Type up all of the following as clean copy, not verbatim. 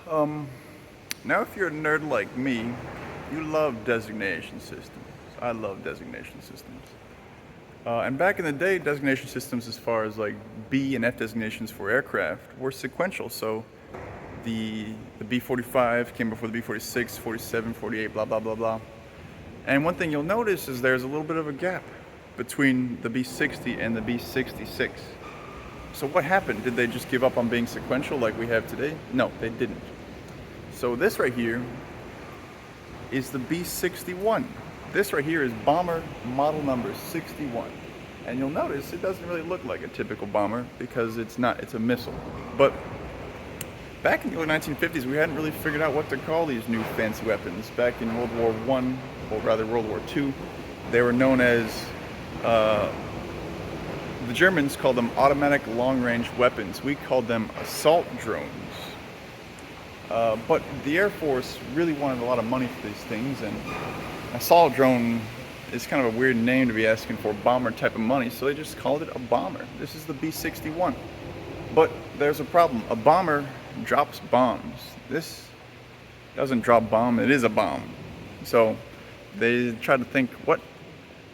Um, Now if you're a nerd like me, you love designation systems. I love designation systems. And back in the day, designation systems as far as like B and F designations for aircraft were sequential. So the B-45 came before the B-46, 47, 48, blah, blah, blah, blah. And one thing you'll notice is there's a little bit of a gap between the B-60 and the B-66. So what happened? Did they just give up on being sequential like we have today? No, they didn't. So this right here is the B-61. This right here is bomber model number 61. And you'll notice it doesn't really look like a typical bomber because it's not, it's a missile. But back in the early 1950s, we hadn't really figured out what to call these new fancy weapons. Back in World War I, or rather World War II, they were known as, the Germans called them automatic long-range weapons. We called them assault drones. But the Air Force really wanted a lot of money for these things, and assault drone is kind of a weird name to be asking for bomber type of money, so they just called it a bomber. This is the B-61. But there's a problem. A bomber drops bombs. This doesn't drop bomb, it is a bomb. So they tried to think, what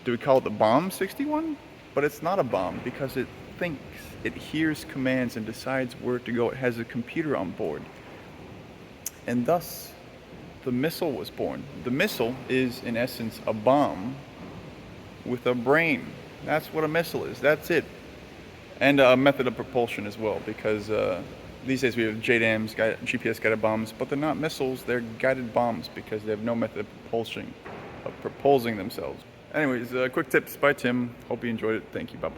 do we call it, the bomb 61? But it's not a bomb because it thinks, it hears commands and decides where to go. It has a computer on board. And thus, the missile was born. The missile is, in essence, a bomb with a brain. That's what a missile is. That's it. And a method of propulsion as well, because these days we have JDAMs, GPS-guided bombs, but they're not missiles, they're guided bombs because they have no method of propulsing themselves. Anyways, quick tips by Tim. Hope you enjoyed it. Thank you. Bye-bye.